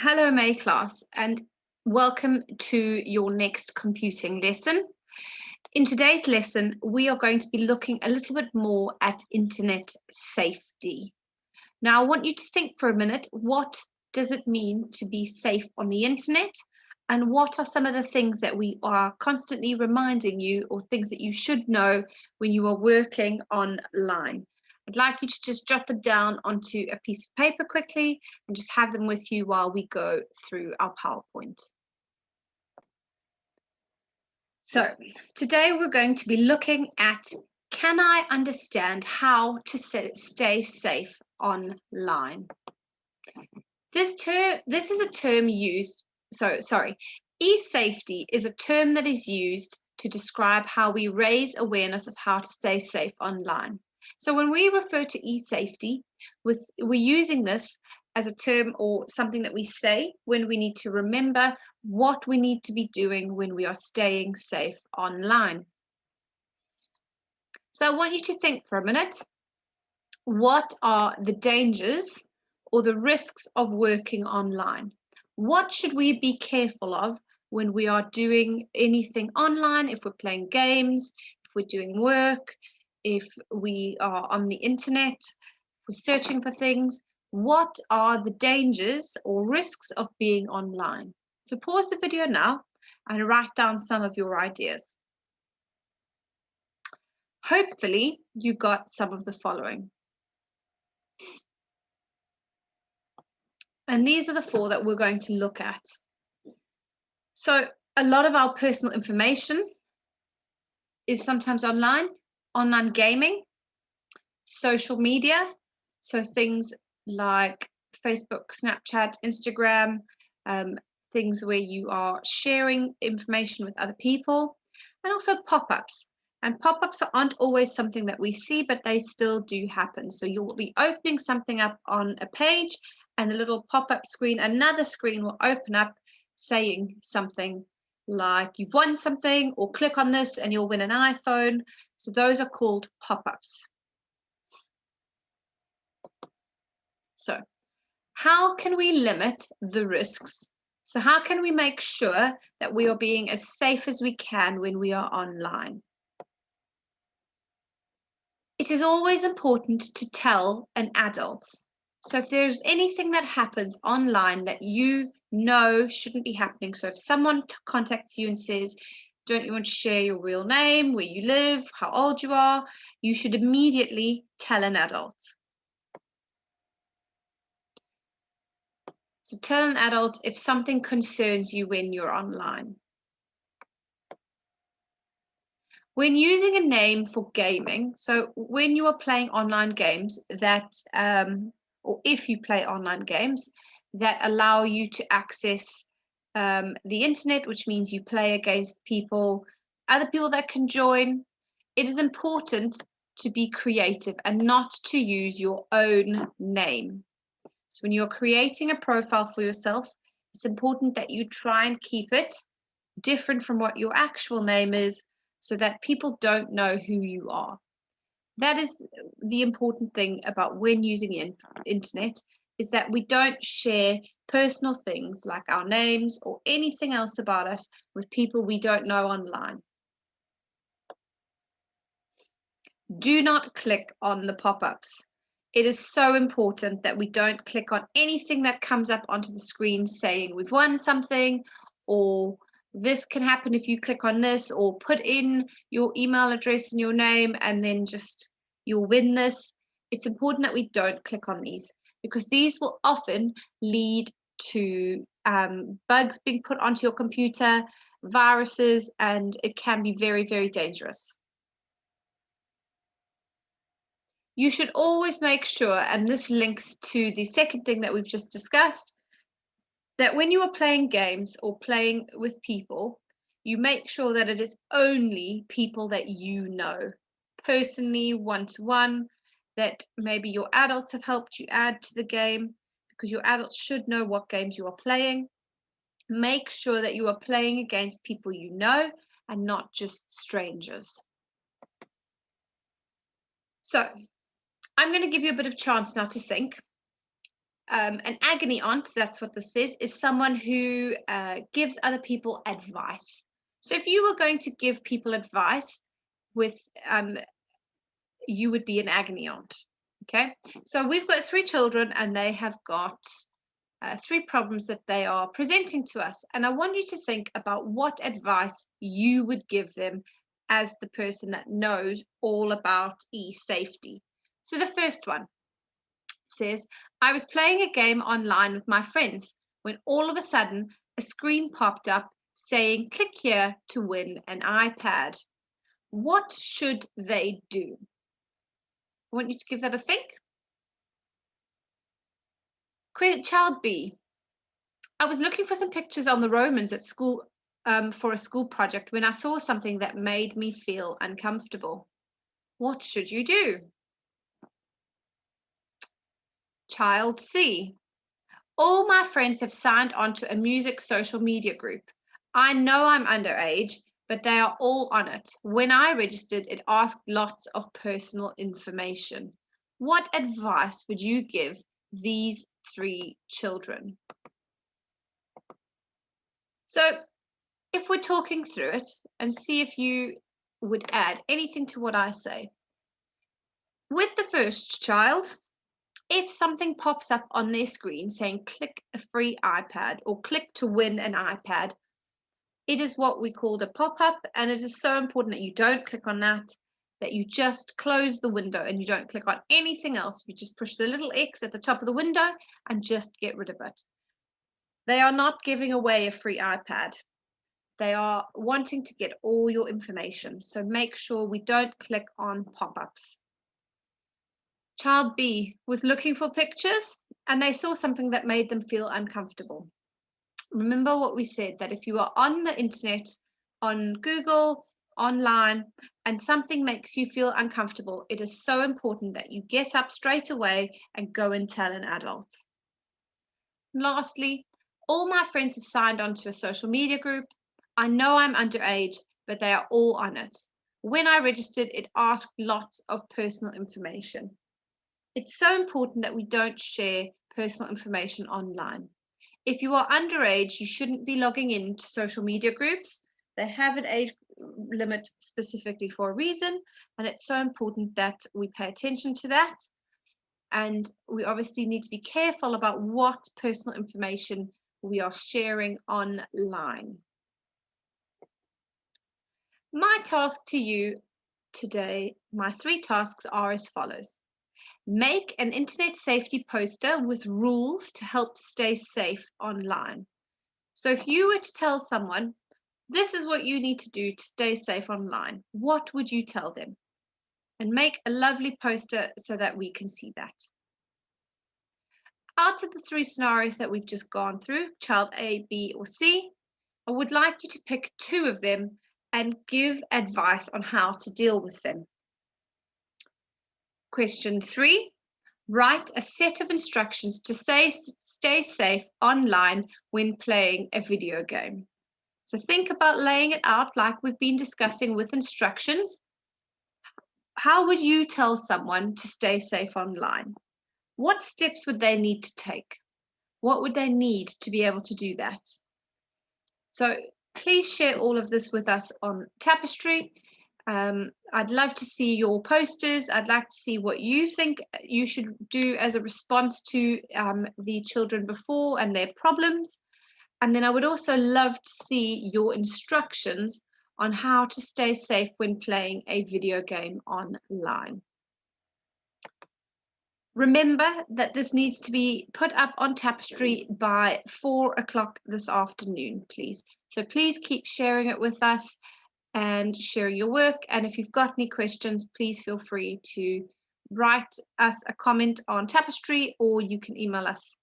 Hello, May class, and welcome to your next computing lesson. In today's lesson, we are going to be looking a little bit more at internet safety. Now, I want you to think for a minute, what does it mean to be safe on the internet? And what are some of the things that we are constantly reminding you, or things that you should know when you are working online? I'd like you to just jot them down onto a piece of paper quickly and just have them with you while we go through our PowerPoint. So today we're going to be looking at, can I understand how to stay safe online? This is a term used, e-safety is a term that is used to describe how we raise awareness of how to stay safe online. So when we refer to e-safety, we're using this as a term or something that we say when we need to remember what we need to be doing when we are staying safe online. So I want you to think for a minute, what are the dangers or the risks of working online? What should we be careful of when we are doing anything online, if we're playing games, if we're doing work, if we are on the internet, if we're searching for things? What are the dangers or risks of being online? So pause the video now and write down some of your ideas. Hopefully you got some of the following. And these are the four that we're going to look at. So a lot of our personal information is sometimes online gaming, social media, so things like Facebook, Snapchat, Instagram, things where you are sharing information with other people, and also pop-ups. And pop-ups aren't always something that we see, but they still do happen. So you'll be opening something up on a page and a little pop-up screen, another screen will open up saying something like you've won something, or click on this and you'll win an iPhone. So those are called pop-ups. So how can we limit the risks? So how can we make sure that we are being as safe as we can when we are online? It is always important to tell an adult. So if there's anything that happens online that you know shouldn't be happening, so if someone contacts you and says, don't you want to share your real name, where you live, how old you are, you should immediately tell an adult. So tell an adult if something concerns you when you're online. When using a name for gaming, so when you are playing online games that, or if you play online games that allow you to access the internet, which means you play against other people that can join, it is important to be creative and not to use your own name. So when you're creating a profile for yourself, it's important that you try and keep it different from what your actual name is, so that people don't know who you are. That is the important thing about when using the internet, is that we don't share personal things like our names or anything else about us with people we don't know online. Do not click on the pop-ups. It is so important that we don't click on anything that comes up onto the screen saying we've won something, or this can happen if you click on this, or put in your email address and your name and then just you'll win this. It's important that we don't click on these, because these will often lead to bugs being put onto your computer, viruses, and it can be very, very dangerous. You should always make sure, and this links to the second thing that we've just discussed, that when you are playing games or playing with people, you make sure that it is only people that you know, personally, one-to-one, that maybe your adults have helped you add to the game, because your adults should know what games you are playing. Make sure that you are playing against people you know and not just strangers. So I'm going to give you a bit of chance now to think. An agony aunt, that's what this says, is someone who gives other people advice. So if you were going to give people advice with, you would be an agony aunt. Okay, so we've got 3 children and they have got 3 problems that they are presenting to us. And I want you to think about what advice you would give them as the person that knows all about e-safety. So the first one says, I was playing a game online with my friends when all of a sudden a screen popped up saying, click here to win an iPad. What should they do? I want you to give that a think. Child B, I was looking for some pictures on the Romans at school for a school project when I saw something that made me feel uncomfortable. What should you do? Child C, all my friends have signed on to a music social media group. I know I'm underage, but they are all on it. When I registered, it asked lots of personal information. What advice would you give these 3 children? So if we're talking through it and see if you would add anything to what I say. With the first child, if something pops up on their screen saying click a free iPad or click to win an iPad, it is what we called a pop-up, and it is so important that you don't click on that you just close the window and you don't click on anything else. You just push the little X at the top of the window and just get rid of it. They are not giving away a free iPad. They are wanting to get all your information. So make sure we don't click on pop-ups. Child B was looking for pictures and they saw something that made them feel uncomfortable. Remember what we said, that if you are on the internet, on Google, online, and something makes you feel uncomfortable, it is so important that you get up straight away and go and tell an adult. Lastly, all my friends have signed on to a social media group. I know I'm underage, but they are all on it. When I registered, it asked lots of personal information. It's so important that we don't share personal information online. If you are underage, you shouldn't be logging into social media groups. They have an age limit specifically for a reason, and it's so important that we pay attention to that. And we obviously need to be careful about what personal information we are sharing online. My task to you today, my 3 tasks are as follows. Make an internet safety poster with rules to help stay safe online. So if you were to tell someone, this is what you need to do to stay safe online, what would you tell them? And make a lovely poster so that we can see that. Out of the 3 scenarios that we've just gone through, child A, B, or C, I would like you to pick 2 of them and give advice on how to deal with them. Question 3, write a set of instructions to stay safe online when playing a video game. So think about laying it out like we've been discussing with instructions. How would you tell someone to stay safe online? What steps would they need to take? What would they need to be able to do that? So please share all of this with us on Tapestry. I'd love to see your posters. I'd like to see what you think you should do as a response to the children before and their problems. And then I would also love to see your instructions on how to stay safe when playing a video game online. Remember that this needs to be put up on Tapestry by 4 o'clock this afternoon, please. So please keep sharing it with us and sharing your work. And if you've got any questions, please feel free to write us a comment on Tapestry, or you can email us